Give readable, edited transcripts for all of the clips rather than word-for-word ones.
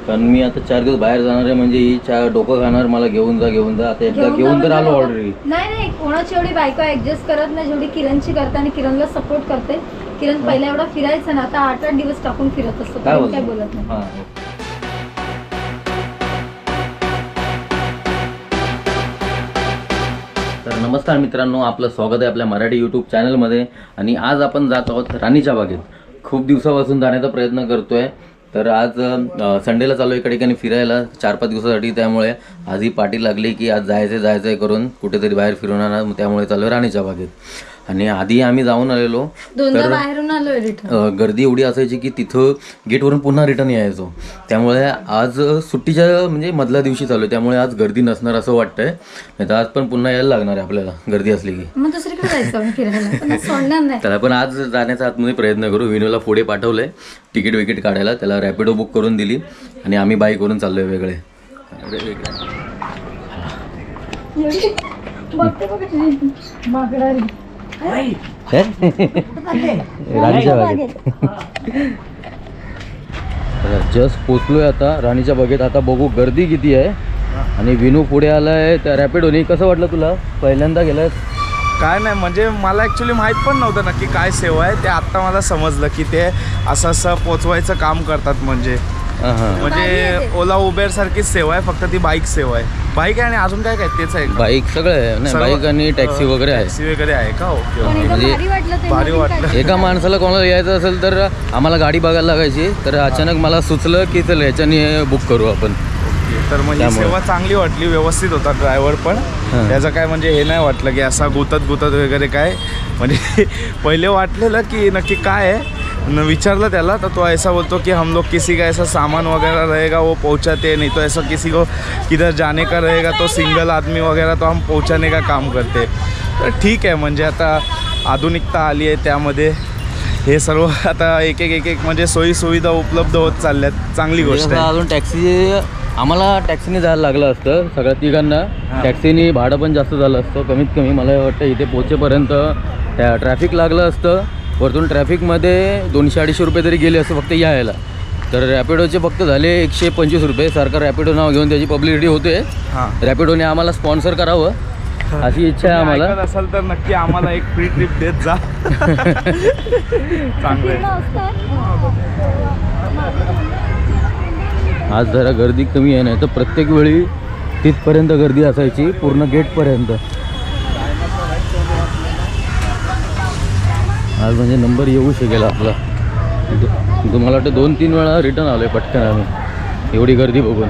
कारण मी आता 4 दिवस बाहेर जाणार आहे, म्हणजे ही डोकं खाणार मला, घेऊन जा. आता एकदा घेऊन तर आलो ऑलरेडी. नाही कोणाची एवढी बायको ऍडजस्ट करत नाही जेवढी किरणची करते आणि किरणला सपोर्ट करते. किरण पहिला एवढा फिरायचा ना, आता 8-8 दिवस टाकून फिरत असतो, काय बोलत नाही. तर नमस्कार मित्रांनो, आपलं स्वागत आहे आपल्या मराठी यूट्यूब चॅनलमध्ये. आणि आज आपण जात आहोत राणीच्या बागेत. खूप दिवसापासून जाण्याचा प्रयत्न करतोय. तर आज संडेला चालू एका ठिकाणी फिरायला 4-5 दिवसासाठी. त्यामुळे आज ही पार्टी लागली की आज जायचं करून कुठेतरी बाहेर फिरून आणा. त्यामुळे चालू राणीच्या बागेत. आणि आधी आम्ही जाऊन आलेलो, तर बाहेरून आलो. गर्दी एवढी असायची की तिथं गेटवरून पुन्हा रिटर्न यायचो. त्यामुळे आज सुट्टीच्या म्हणजे मधल्या दिवशी चालू, त्यामुळे आज गर्दी नसणार असं वाटतंय. नाही तर आज पण पुन्हा यायला लागणार आहे आपल्याला गर्दी असली की. त्याला पण आज जाण्याचा आतमध्ये प्रयत्न करू. विनूला पुढे पाठवलंय तिकीट विकेट काढायला. त्याला रॅपिडो बुक करून दिली आणि आम्ही बाईकवरून चाललोय वेगळे. राणीच्या बागेत जस्ट पोचलोय आता राणीच्या बागेत. आता बघू गर्दी किती आहे. आणि विनू पुढे आलाय त्या रॅपिडोनी. कसं वाटलं तुला, पहिल्यांदा गेलास? काय नाही, म्हणजे मला ॲक्च्युली माहीत पण नव्हतं नक्की काय सेवा आहे. ते आत्ता मला समजलं की ते असं पोचवायचं काम करतात. म्हणजे ओला उबेर सारखीच सेवा आहे, फक्त ती बाईक सेवा आहे. बाईक आहे आणि अजून काय काय तेच आहे? बाईक सगळं आहे, बाईक आणि टॅक्सी वगैरे आहे. टॅक्सी वगैरे आहे का? ओके. म्हणजे भारी वाटलं. एका माणसाला कोणाला यायचं असेल तर आम्हाला गाडी बघायला लागायची. तर अचानक मला सुचलं की चल ह्याच्याने बुक करू आपण. तर म्हणजे सेवा चांगली वाटली, व्यवस्थित होता ड्रायव्हर पण. त्याचं काय म्हणजे हे नाही वाटलं की असा गुतत वगैरे काय. म्हणजे पहिले वाटलेलं की नक्की काय आहे. विचारलं त्याला तर तो ऐसा बोलतो कि हम लोग किसी का ऐसा सामान वगैरह रहेगा वो पहुंचाते, नहीं तो ऐसा किसी को किधर जाने का रहेगा तो सिंगल आदमी वगैरह तो हम पहुंचाने का काम करते. तर ठीक आहे, म्हणजे आता आधुनिकता आली आहे त्यामध्ये. हे सर्व आता एक म्हणजे सोयीसुविधा उपलब्ध होत चालल्यात. चांगली गोष्ट आहे. अजून टॅक्सी आम्हाला टॅक्सीने जायला लागलं असतं सगळ्या तिघांना. टॅक्सीने भाडं पण जास्त झालं असतं. कमीत कमी मला वाटतं इथे पोहोचेपर्यंत ट्रॅफिक लागलं असतं. वरतून ट्रॅफिकमध्ये 200-250 रुपये तरी गेले असं फक्त यायला. तर रॅपिडोचे फक्त झाले 125 रुपये. सारखं रॅपिडो नाव घेऊन त्याची पब्लिसिटी होते. रॅपिडोने आम्हाला स्पॉन्सर करावं अशी इच्छा आहे आम्हाला. असेल तर नक्की आम्हाला एक फ्री ट्रिप देत जा. चांगलं. आज जरा गर्दी कमी आहे, नाही तर प्रत्येक वेळी तिथपर्यंत गर्दी असायची, पूर्ण गेटपर्यंत. आज म्हणजे नंबर येऊ शकेल आपला. तुम्हाला वाटतं 2-3 वेळा रिटर्न आलो आहे पटकन आम्ही, एवढी गर्दी बघून.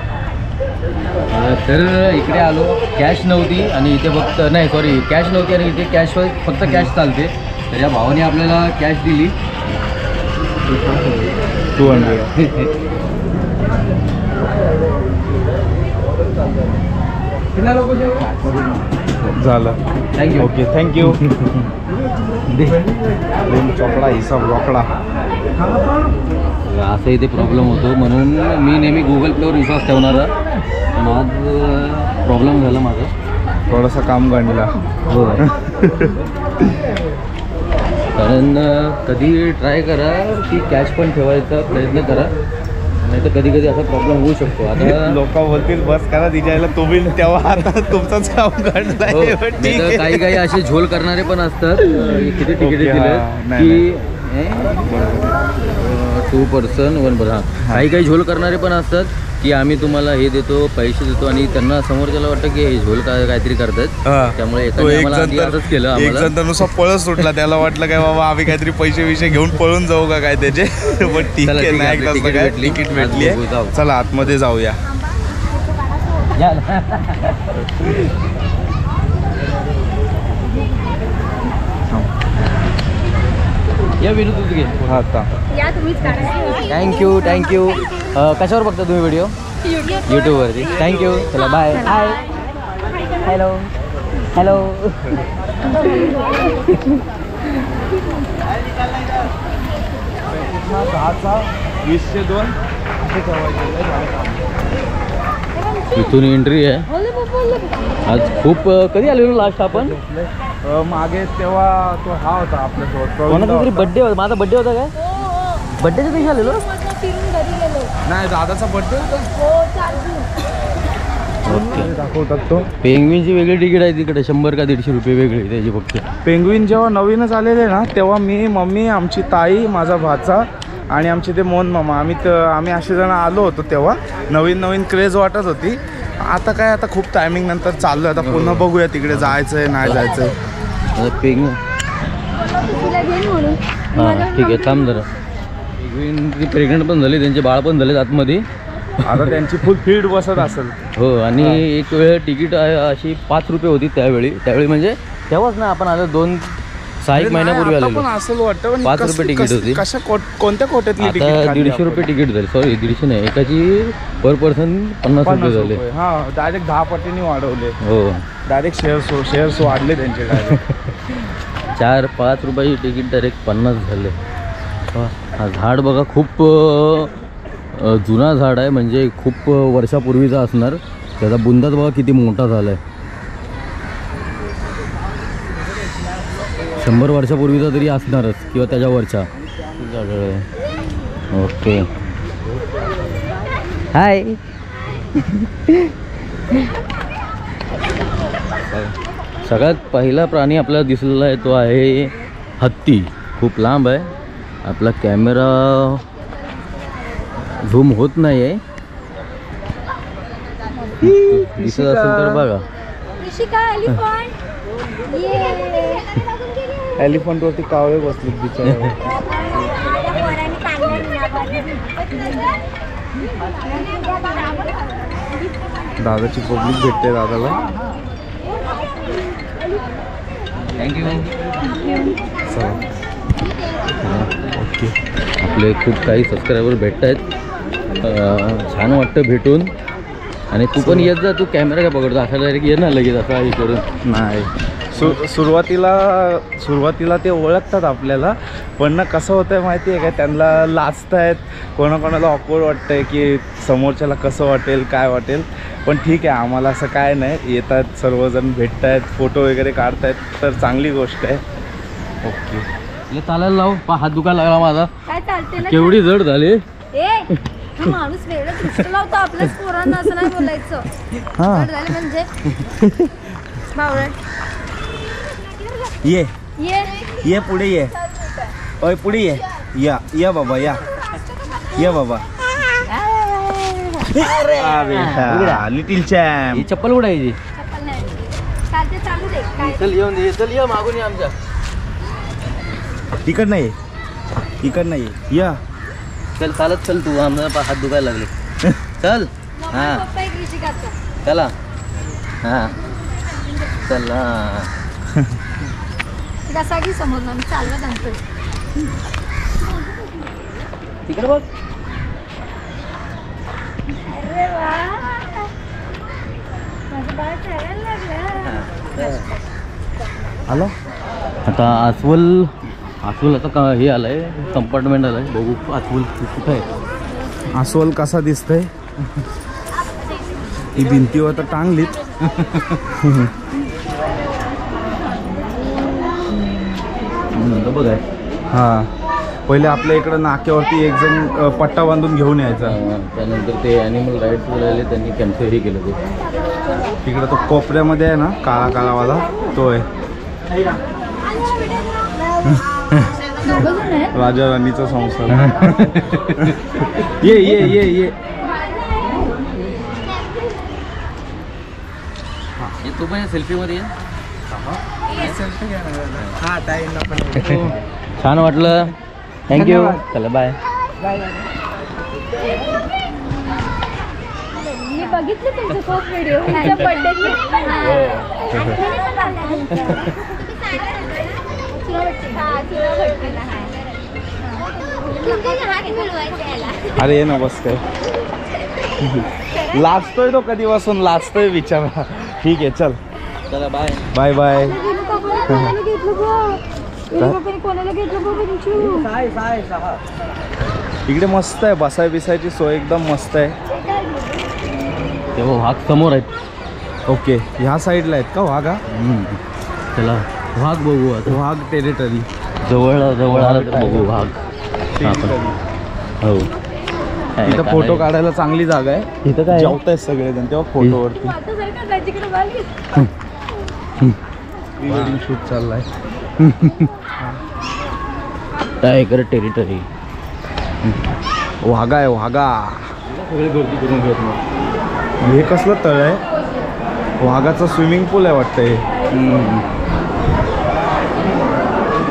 तर इकडे आलो, कॅश नव्हती आणि इथे फक्त कॅश नव्हती आणि इथे फक्त कॅश चालते. तर या भावाने आपल्याला कॅश दिली 200. झालं. थँक्यू. Okay, thank you. चोपडा हिसाब रोकडा. असं इथे प्रॉब्लेम होतो, म्हणून मी नेहमी गुगल पेवर विश्वास ठेवणारा. पण आज प्रॉब्लेम झाला माझा, थोडासा काम गणला. हो. कारण कधी ट्राय करा की कॅश पण ठेवायचा प्रयत्न करा, नाही तर कधी असा प्रॉब्लेम होऊ शकतो. आता लोक बोलतील बस करा दिजायला तुम्ही, तेव्हा आता तुमचंच काम घडलंय. काही असे झोल करणारे पण असतात. किती तिकीट दिले की 2 पर्सन 1 पर्सन. काही झोल करणारे पण असतात की आम्ही तुम्हाला हे देतो, पैसे देतो, आणि त्यांना समोरच्याला वाटतं की हे झोल काहीतरी करतात. त्यामुळे एक जण तर नुसता पळत सुटला. त्याला वाटलं काय बाबा आम्ही काहीतरी पैसे घेऊन पळून जाऊ का काय त्याचे. पण ठीक आहे, नाही तिकीट भेटली. चला आतमध्ये जाऊया. या विनू तूच घे. थँक्यू. कशावर बघता तुम्ही व्हिडिओ? यूट्यूबवरती. थँक्यू. चला बाय. हाय. हॅलो. 20-2 इथून एंट्री आहे. आज खूप कधी आलेलो लास्ट आपण मागे तेव्हा तो हा होता आपल्यासोबत कोणाचा तरी बड्डे होता. माझा बड्डे होता काय? बड्डेच्या दिवशी आलेलो. नाही दादाचा बर्थडे होता. हो 4 जून. ओके. दाखवतात तो. पेंग्विनची वेगळी तिकीट आहे तिकडे 100 का 150 रुपये वेगळी त्याची फक्त. पेंग्विन जेव्हा नवीनच आलेले ना तेव्हा मी, मम्मी, आमची ताई, माझा भाचा आणि आमचे ते मोहन मामा आम्ही असे जण आलो होतो. तेव्हा नवीन क्रेज वाटत होती. आता काय, आता खूप टायमिंग नंतर चाललो. आता पुन्हा बघूया तिकडे जायचं आहे नाही जायचं आहे. पेंग्विन तुला घेईन म्हणून. हां ठीक आहे थांब जरा. पेंग्विन ती प्रेग्नंट पण झाली, त्यांचे बाळ पण झाले आतमध्ये. आता त्यांची फुल फील्ड बसत असेल. हो. आणि एक वेळ तिकीट अशी 5 रुपये होती त्यावेळी म्हणजे तेव्हाच ना आपण आलो 2-6 महिन्यापूर्वी आलेलो. पण असं वाटतं 5 रुपये तिकीट होती. कशा कोणत्या कोट्यातली आता 150 रुपये तिकीट झाले. सॉरी 150 नाही, एकाची पर पर्सन 50 रुपये झाले. हा डायरेक्ट 10 पटीने वाढवले. हो डायरेक्ट शेअर्स वाढले त्यांचे डायरेक्ट. 4-5 रुपयाची तिकीट डायरेक्ट 50 झाले. हा झाड बघा खूप जुना झाड आहे, म्हणजे खूप वर्षापूर्वीचा असणार. त्याचा बुंदाच बघा किती मोठा झाला आहे. 100 वर्षापूर्वीचा तरी असणारच किंवा त्याच्या वरच्या. Okay hi. सगळ्यात पहिला प्राणी आपल्याला दिसलेला आहे तो आहे हत्ती. खूप लांब आहे, आपला कॅमेरा झूम होत नाही आहे. दिसत असेल तर बघा. एलिफंटवरती कावळे बसले बिचारे. दादाची पब्लिक भेटते दादाला. थँक्यू. ओके. आपले खूप काही सबस्क्रायबर भेटत आहेत. छान वाटतं भेटून. आणि तू पण येत जा. तू कॅमेरा काय पकडतो असा डायरेक्ट ये ना लगेच असा हे करून. नाही सुरुवातीला ते ओळखतात आपल्याला, पण ना कसं होतं आहे माहिती आहे का, त्यांना लाजत आहेत. कोणाकोणाला ऑकवर्ड वाटतं आहे की समोरच्याला कसं वाटेल काय वाटेल. पण ठीक आहे, आम्हाला असं काय नाही. येतात सर्वजण, भेटत आहेत, फोटो वगैरे काढत आहेत, तर चांगली गोष्ट आहे. ओके चालायला लावू. हात दुखायला लागला माझा. काय चालते ना. केवढी जड झाली. ए हा माणूस वेगळा दृष्ट लावतो आपल्याच पोरांना, असं नाही बोलायचं. हां जड झाले म्हणजे बावळट. ये ये पुढे ये. ओय पुढे ये. या बाबा या बाबा. अरे लिटिल चॅम्प. ही चप्पल उडायची. चप्पल नाही चालते, चालू दे. काय चल येऊन दे. चल ये मागून ये आमच्या. तिकड नाही या. चल चालत चल तू. आम्हाला हात दुखायला लागले. चल. हां पप्पा एक ऋषिकाचा. चला. हां चला. कसा की समोर ना मी चालवत आणतोय. तिकडे बघ. अरे वा माझं बाळ खेळायला लागलं. आलो. आता अस्वल आता का हे आलंय, कंपार्टमेंट आलंय. बघू अस्वल कुठं आहे. अस्वल कसा दिसतंय. ही भिंतीवर तर टांगलीत. बघ आहे. हां पहिले आपल्या इकडं नाक्यावरती एक जण पट्टा बांधून घेऊन यायचा. त्यानंतर ते ॲनिमल राईट्स राहिले, त्यांनी कॅन्सलही केलं. ते तिकडं तो कोपऱ्यामध्ये आहे ना, काळावाला तो आहे. राजा राणीचा संसार. ये तू पण सेल्फी मध्ये. छान वाटलं. थँक्यू. चला बाय. मी बघितलं तुमचं फर्स्ट व्हिडिओ माझ्या बर्थडेची. अरे ये ना बस काय. लाजतोय तो कधीपासून लाजतोय विचारा. ठीक आहे चल. चला बाय. Bye bye. कोणाला घेतलं इकडे मस्त आहे, बसाय बिसायची सोय एकदम मस्त आहे. तेव्हा वाघ समोर आहेत. ओके ह्या साईडला आहेत का वाघ. चला वाघ बघू. आता वाघ टेरिटरी जवळ आलं तर बघू वाघ. हो इथं फोटो काढायला चांगली जागा आहे. इथं काय जेवतायत सगळेजण तेव्हा फोटोवरती प्री वेडिंग शूट चाललाय. Tiger territory. वाघा आहे वाघा. सगळी गर्दी करून घेत मग. हे कसलं तळ आहे? वाघाचं स्विमिंग पूल आहे वाटतं हे.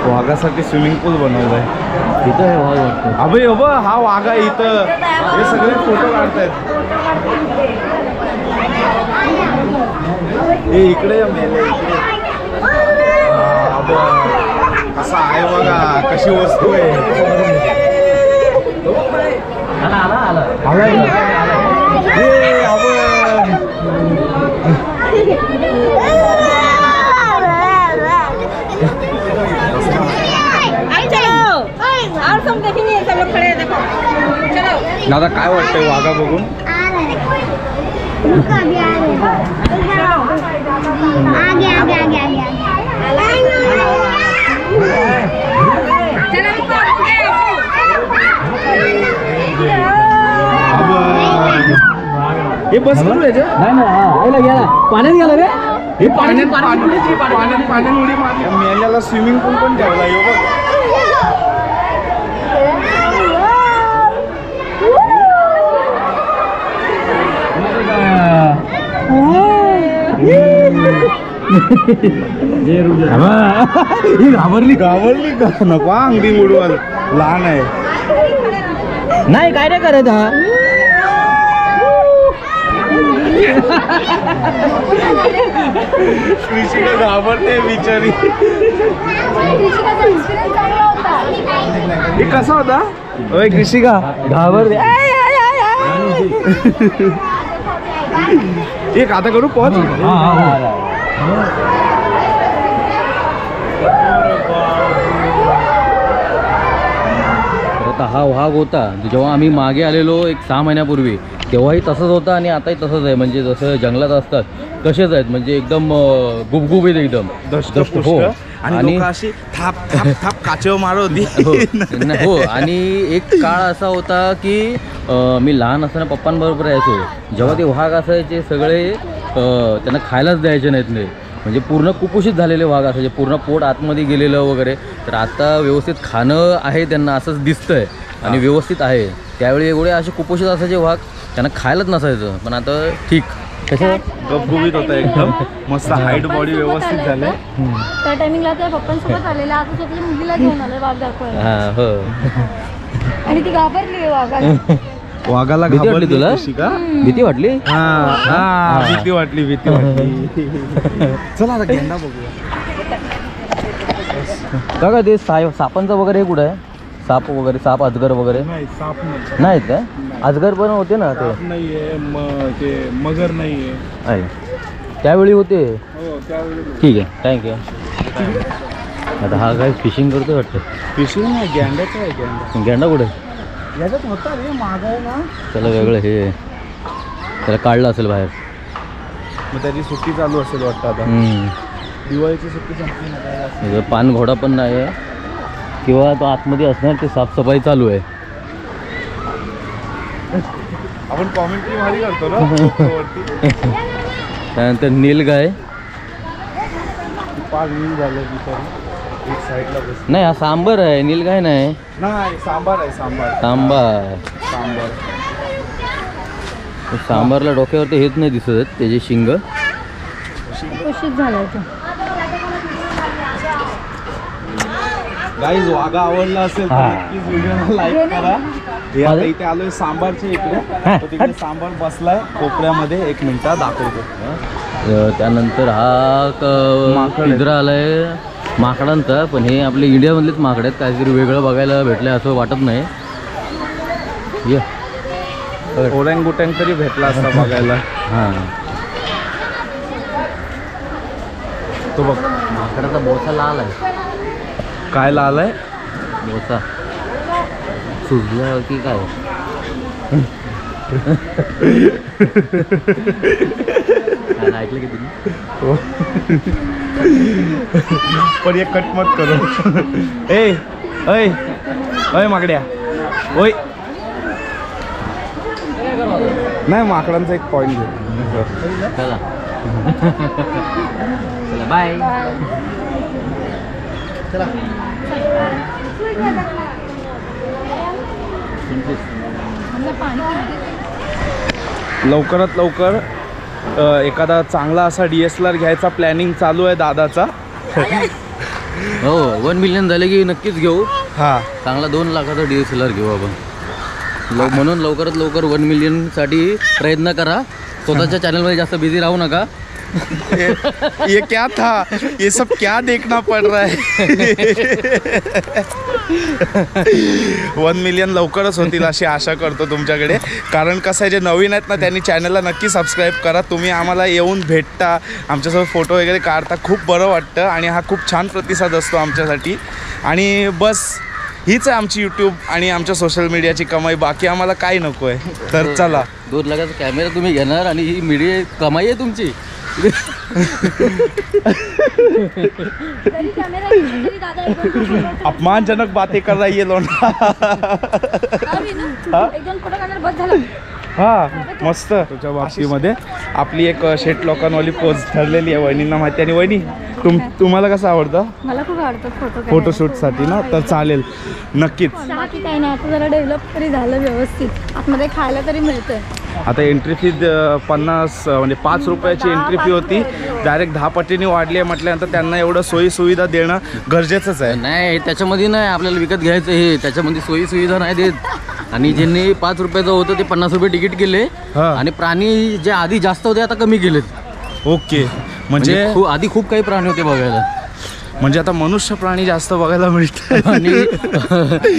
वाघासाठी स्विमिंग पूल बनवलं आहे. इथं हे वाघ वाटतं. अबे अबे हा वाघ आहे इथं. हे सगळे फोटो काढतायत. हे इकडे मेले इकडे. कसा आहे बघा कशी वस्तू आहे. दादा काय वाटतंय वाघा बघून? हे बस करू याच्या पाण्यात गेला रे. हे पाण्यात उडी मारली. मेल्याला स्विमिंग पूल पण ठेवला यो बघ. घाबरली का नको अंगडी उडवाल. लहान आहे नाही काय नाही करत हा. कृषिका घाबरते बिचारी. हे कसा होता? ओय कृषिका घाबरते. एक आता करू पॉज. हा वाघ होता जेव्हा आम्ही मागे आलेलो एक 6 महिन्यापूर्वी, तेव्हाही तसंच होता आणि आताही तसंच आहे. म्हणजे जसं जंगलात असतात तसेच आहेत. म्हणजे एकदम गुबगुबीत एकदम हो. आणि अशी थाप थाप थाप काचेव मारत होती. हो. आणि एक काळ असा होता की मी लहान असताना पप्पांबरोबर यायचो. जेव्हा ते वाघ असायचे सगळे त्यांना खायलाच द्यायचे नाहीत. म्हणजे पूर्ण कुपोषित झालेले वाघ असायचे. पूर्ण पोट आतमध्ये गेलेलं वगैरे. तर आता व्यवस्थित खाणं आहे त्यांना असंच दिसतंय आणि व्यवस्थित आहे. त्यावेळी एवढे असे कुपोषित असायचे वाघ, त्यांना खायलाच नसायचं. पण आता ठीक कसं गपगुबीत होता एकदम मस्त. हाईट बॉडी व्यवस्थित झाले. त्या टायमिंगला त्या पप्पांसोबत आलेला. आता स्वतःच्या मुलीला घेऊन आलं वाघ दाखवायला. हां हो. आणि ती घाबरली वाघाला. वाघाला भीती वाटली तुला? भीती वाटली? भीती वाटली. चला आता गेंडा बघूया. का ते सापांचं वगैरे हे कुठं आहे? साप वगैरे, साप अजगर वगैरे साप नाहीत काय? अजगर पण होते ना ते. नाहीये ते मगर नाहीये. आहे त्यावेळी होते. ठीक आहे थँक्यू. आता हा काय फिशिंग करतोय वाटतं. फिशिंग नाही गेंड्याचं आहे. गेंडा गेंडा कुठे? याच्यात होता रे माग आहे ना. त्याला वेगळं हे त्याला काढलं असेल बाहेर. मग त्याची सुट्टी चालू असेल वाटतं आता. दिवाळीची सुट्टी संपली. पान घोडा पण नाही आहे किंवा तो आतमध्ये असणार. ते साफसफाई चालू आहे. आपण कॉमेंट्री भारी करतो ना. त्यानंतर नीलगाय. पाच नील झालं बिचारी. एक साईडला बस. नाही हा सांबर आहे, नीलगाय नाही. नाही सांबार आहे. सांबार. सांबारला डोक्यावरती हेच नाही दिसत त्याचे शिंग. झालं. गाईज वाघा आवडला असेल तर नक्कीच व्हिडिओला लाईक करा. हे आता इथे आलोय सांबारच्या इकडे. तो तिकडे सांबार बसलाय कोपऱ्यामध्ये. 1 मिनिटात दाखवतो. त्यानंतर हा पिंजरा आलाय माकडांचा. पण हे आपले इंडियामधलेच माकड आहेत. काहीतरी वेगळं बघायला भेटलं असं वाटत नाही. ओरँगुटँग तरी भेटला असता बघायला. हां तो बघ माकडाचा बोचा लाल आहे. काय लाल आहे? बोचा सुजला की काय? ऐकलं की तुम्ही? पण एक कट मत करू. ए माकड्या ओय नाही माकडांचा एक पॉईंट घेऊ. चला चला बाय. चला लवकरात लवकर एखादा चांगला असा DSLR घ्यायचा प्लॅनिंग चालू आहे दादाचा. हो 1 मिलियन झाले की नक्कीच घेऊ. हां चांगला 2 लाखाचा DSLR घेऊ आपण. म्हणून लवकरात लवकर 1 मिलियनसाठी प्रयत्न करा. स्वतःच्या चॅनलमध्ये जास्त बिझी राहू नका. ये क्या था, ये सब क्या देखना पड़ रहा है. 1 मिलियन लवकरच होतील अशी आशा करतो तुमच्याकडे. कारण कसं आहे जे नवीन आहेत ना त्यांनी चॅनलला नक्की सबस्क्राईब करा. तुम्ही आम्हाला येऊन भेटता, आमच्यासोबत फोटो वगैरे काढता, खूप बरं वाटतं आणि हा खूप छान प्रतिसाद असतो आमच्यासाठी. आणि बस हीच आहे आमची यूट्यूब आणि आमच्या सोशल मीडियाची कमाई. बाकी आम्हाला काही नको आहे. तर चला 2 लाखाचा कॅमेरा तुम्ही घेणार आणि ही मीडिया कमाई आहे तुमची. अपमानजनक बातें कर रहा है ये लोंढा. हा मस्त. तुझ्या बाबतीमध्ये आपली एक शेट लोकांवाली पोज ठरलेली आहे. वहिनींना माहिती. आणि वहिनी तुम्हाला कसं आवडतं? मला खूप आवडतं फोटोशूटसाठी ना. तर चालेल नक्कीच. बाकी काही नाही, आता जरा डेव्हलप तरी झालं व्यवस्थित. आतमध्ये खायला तरी मिळतंय. आता एंट्री फी 50 म्हणजे 5 रुपयाची एंट्री फी होती. डायरेक्ट 10 पटीने वाढली आहे म्हटल्यानंतर त्यांना एवढं सोयी सुविधा देणं गरजेचंच आहे. नाही त्याच्यामध्ये नाही आपल्याला विकत घ्यायचं हे. त्याच्यामध्ये सोयी सुविधा नाही देत. आणि ज्यांनी 5 रुपयाचं होतं ते 50 रुपये तिकीट केले. आणि प्राणी जे आधी जास्त होते आता कमी केलेत. ओके म्हणजे आधी खूप काही प्राणी होते बघायला. म्हणजे आता मनुष्य प्राणी जास्त बघायला मिळतात आणि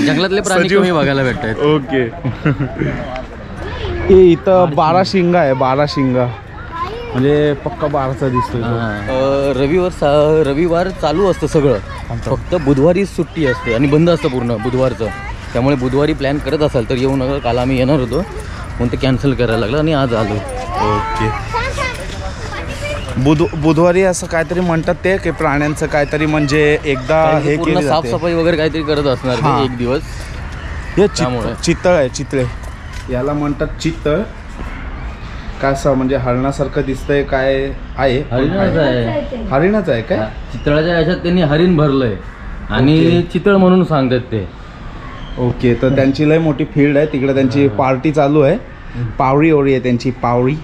जंगलातले प्राणी कमी बघायला भेटतात. ओके. इथं 12 शिंगा आहे. 12 शिंगा म्हणजे पक्का 12चा दिसतोय. रविवार चालू असतं सगळं. फक्त बुधवारी सुट्टी असते आणि बंद असतं पूर्ण बुधवारचं. त्यामुळे बुधवारी प्लॅन करत असाल तर येऊ नका. काल आम्ही येणार होतो म्हणून ते कॅन्सल करायला लागलं आणि आज आलो. ओके. बुधवारी असं काहीतरी म्हणतात ते की प्राण्यांचं काहीतरी म्हणजे एकदा हे पूर्ण साफसफाई वगैरे काहीतरी करत असणार ते एक दिवस. हे चितळ आहे. चितळे याला म्हणतात चितळ. काय असं म्हणजे हरणासारखं दिसतंय काय आहे? हरिणाच आहे काय? चितळाच्या याच्यात त्यांनी हरिण भरलंय आणि चितळ म्हणून सांगतात ते. ओके. तर त्यांची लय मोठी फील्ड आहे तिकडे. त्यांची पार्टी चालू आहे. पावरी ओरी आहे त्यांची. पावरी.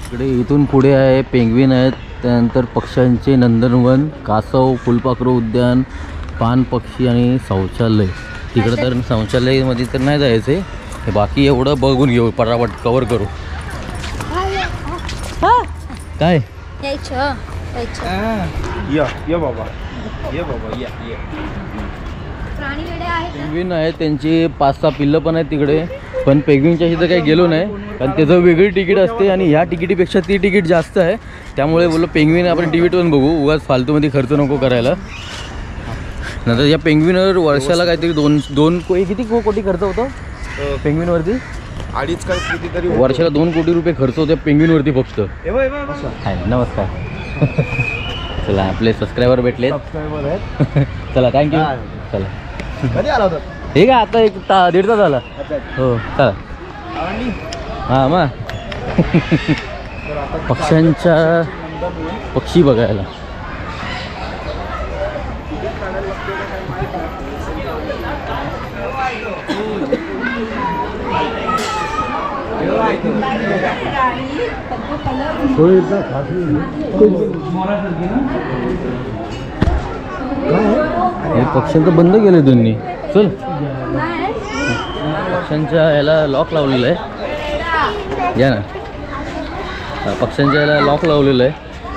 इकडे इथून पुढे आहे पेंग्विन आहेत. त्यानंतर पक्ष्यांचे नंदनवन, कासव, फुलपाखरू उद्यान, पान पक्षी आणि शौचालय. तिकडं तर शौचालयमध्ये तर नाही जायचं आहे. हे बाकी एवढं बघून घेऊ. पटापट कवर करू. काय या बाबा पेंग्विन आहे. त्यांची 5-6 पिल्लं पण आहेत तिकडे. पण पेंग्विनच्या इथं काही गेलो नाही कारण त्याचं वेगळी तिकीट असते आणि ह्या तिकिटीपेक्षा ती तिकीट जास्त आहे. त्यामुळे बोललो पेंग्विन आपण टिकीटवरून बघू. उगाच फालतूमध्ये खर्च नको करायला. नंतर या पेंग्विनवर वर्षाला काहीतरी 2 किती कोटी खर्च होतो पेंग्विनवरती? 2.5 कितीतरी वर्षाला 2 कोटी रुपये खर्च होते पेंग्विनवरती फक्त. हाय नमस्कार. चला आपले सबस्क्रायबर भेटले. चला थँक्यू. चला कधी आला होता? ठीक आहे. आता 1.5 तास झाला. हो चला. हां मग पक्षी बघायला. हे पक्ष्यांचं बंद केलं त्यांनी. चल पक्ष्यांच्या याला लॉक लावलेलं आहे. या ना पक्ष्यांच्या याला लॉक लावलेलं आहे.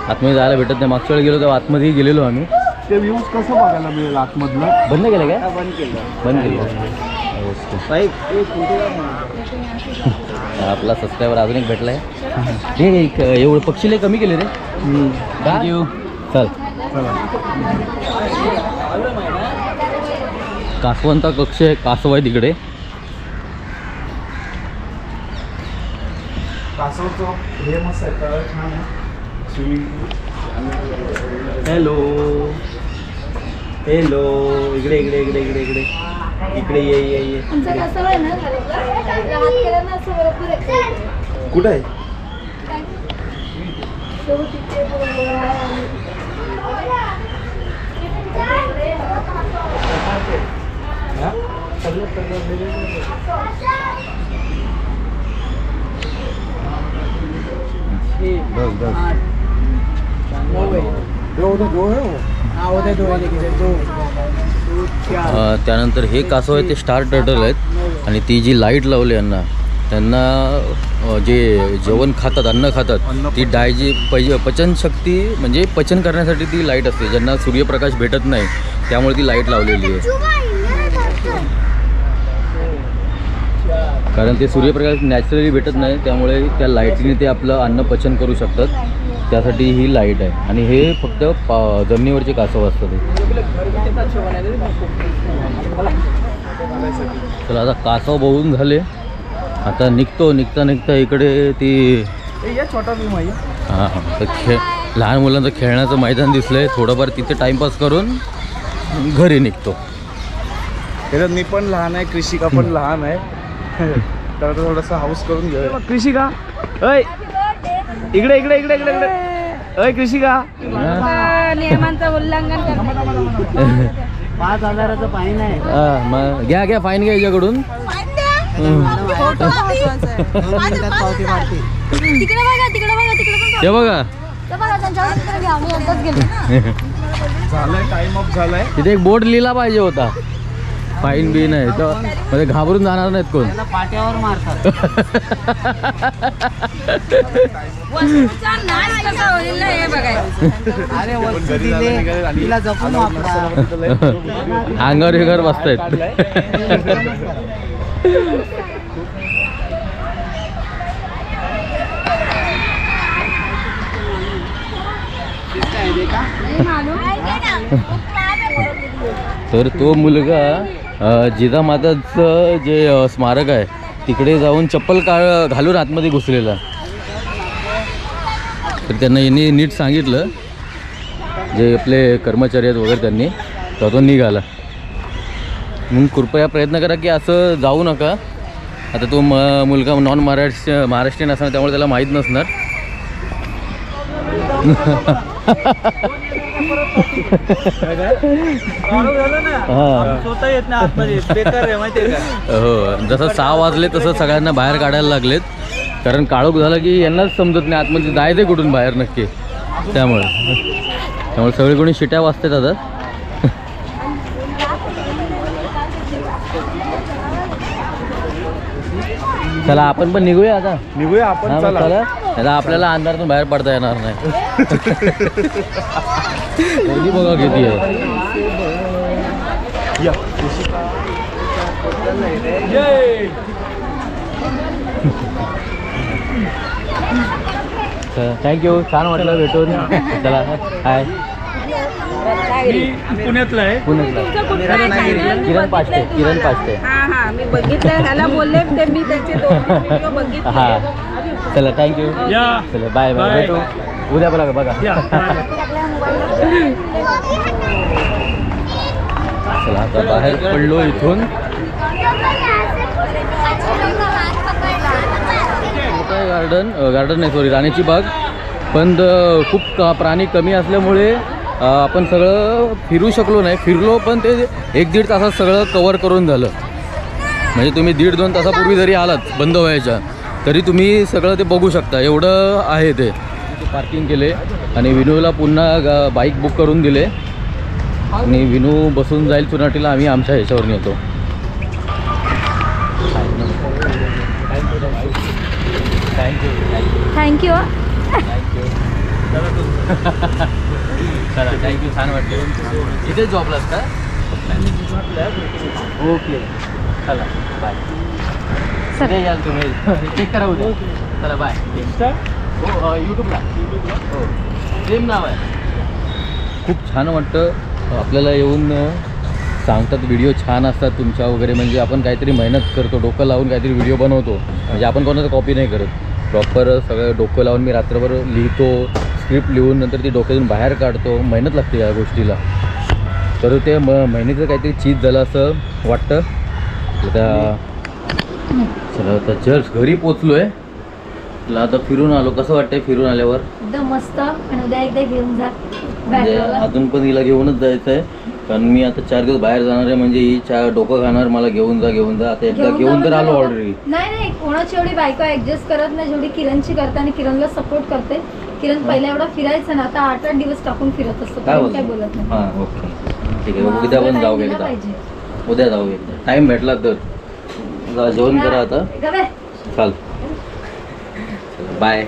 आतमध्ये जायला भेटत नाही. मागच्या वेळी गेलो तेव्हा आतमध्येही गेलेलो आम्ही. ते व्ह्यूज कसं बघायला मिळेल आतमधलं? बंद केलं काय? बंद केलं. आपला सबस्क्रायबर अजून एक भेटलाय. हे एवढं पक्षीला कमी केले रे. थँक्यू. चल कासवांचा कक्ष आहे. कासव आहे तिकडे. कासवचं हे मस्त आहे. तळ छान आहे. स्विमिंग पूल. हॅलो इकडे इकडे इकडे इकडे इकडे इकडे ये आमचं कसं आहे ना हात केला ना असं बरोबर आहे. कुठं आहे? त्यानंतर हे कासव आहे ते स्टार टर्टल आहेत आणि ती जी लाईट लावली यांना जे जेवण खातात अन्न खातात ती जी पचनशक्ती म्हणजे पचन करण्यासाठी ती लाईट असते. ज्यांना सूर्यप्रकाश भेटत नाही त्यामुळे ती लाईट लावलेली आहे. कारण ते सूर्यप्रकाश नॅचरली भेटत नाही त्यामुळे त्या लाईटीने ते आपलं अन्न पचन करू शकतात. त्यासाठी ही लाईट आहे आणि हे फक्त जमिनीवरचे कासव असतात. चला आता कासव बघून झाले. आता निघता इकडे ती छोटा भीम आहे. हां तर लहान मुलांचं खेळण्याचं मैदान दिसलंय. थोडंफार तिथे टाइमपास करून घरी निघतो. त्याच्यात मी पण लहान आहे, कृषिका पण लहान आहे. तर आता थोडासा हाऊस करून घेऊया. कृषिका अय इकडे इकडे इकडे इकडे इकडे अय कृषिका. नियमांचं उल्लंघन करते. 5,000चं फाईन आहे. मग घ्या फाईन घ्या याच्याकडून. हे बघा झालंय, टाइम अप झालाय. तिथे एक बोर्ड लिहिला पाहिजे होता फाईन बी नाही तर म्हणजे घाबरून जाणार नाहीत कोण. पाट्यावर मारतात. अरे वस्तू दिले तिला जपून वापरा. अंगावर हे घर बसतायत. तर तो मुलगा जिजामाताचं जे स्मारक आहे तिकडे जाऊन चप्पल घालून आतमध्ये घुसलेला. तर त्यांना यांनी नीट सांगितलं जे आपले कर्मचारी आहेत वगैरे त्यांनी तर तो निघाला. म्हणून कृपया प्रयत्न करा की असं जाऊ नका. आता तो मुलगा नॉन महाराष्ट्रीयन असणार त्यामुळे त्याला माहीत नसणार. हो जसं 6 वाजले तसं सगळ्यांना बाहेर काढायला लागलेत. कारण काळोख झालं की यांनाच समजत नाही आतमध्ये जायचं कुठून बाहेर नक्की. त्यामुळे सगळे कोणी शिट्या वाजतात आता. चला आपण पण निघूया आता. निघूया आपण. चला आता आपल्याला अंधारातून बाहेर पडता येणार नाही. गर्दी बघा किती आहे. थँक्यू छान वाटलं भेटून. चला हाय. पुण्यातला आहे. किरण पाष्टे. हां मी बघितलं ह्याला बोलले ते मी त्याचे 2 व्हिडिओ बघितले. हां चला थँक्यू. चला बाय भेटू उद्या बघा. चला आता बाहेर पडलो इथून. गार्डन नाही सॉरी राणीची बाग. पण खूप प्राणी कमी असल्यामुळे आपण सगळं फिरू शकलो नाही. फिरलो पण ते 1-1.5 तासात सगळं कवर करून झालं. म्हणजे तुम्ही 1.5-2 तासापूर्वी जरी आलात बंद व्हायच्या तरी तुम्ही सगळं ते बघू शकता. एवढं आहे ते. पार्किंग केले आणि विनूला पुन्हा बाईक बुक करून दिले आणि विनू बसून जाईल चुनाटीला. आम्ही आमच्या ह्याच्यावर नेतो. थँक्यू. चला थँक्यू छान वाटले. इथे जॉबलाच का? ओके चला बाय. सर याल तुम्ही चेक करा उद्या. चला बाय. हो यूट्यूबला हो सेम नाव आहे. खूप छान वाटतं आपल्याला येऊन सांगतात व्हिडिओ छान असतात तुमच्या वगैरे. म्हणजे आपण काहीतरी मेहनत करतो डोकं लावून काहीतरी व्हिडिओ बनवतो. म्हणजे आपण कोणाचं कॉपी नाही करत. प्रॉपर सगळं डोकं लावून मी रात्रभर लिहितो स्क्रिप्ट लिहून नंतर ती डोक्यातून बाहेर काढतो. मेहनत लागते या गोष्टीला. तर ते महिन्याचं काहीतरी चीज झालं असं वाटतं. आता चला आता जस्ट घरी पोचलो आहे. तुला आता फिरून आलो, कसं वाटतंय फिरून आल्यावर? एकदम मस्त. आणि उद्या एकदा घेऊन जा म्हणजे बॅटरला. अजून पण हिला घेऊनच जायचं आहे, कारण मी आता 4 दिवस बाहेर जाणार आहे. म्हणजे ही डोकं खाणार मला, घेऊन जा घेऊन जा. आता एकदा घेऊन तर आलो ऑलरेडी. नाही कोणाची एवढी बायको ऍडजस्ट करत नाही जेवढी किरणची करते आणि किरणला सपोर्ट करते. किरण पहिला एवढा फिरायचा ना, आता 8-8 दिवस टाकून फिरत असतो. काय काय बोलत नाही. हां ओके ठीक आहे. उद्या पण जाऊ एकदा, उद्या जाऊ एकदा टाइम भेटला तर. जेवण करा आता, चाल बाय.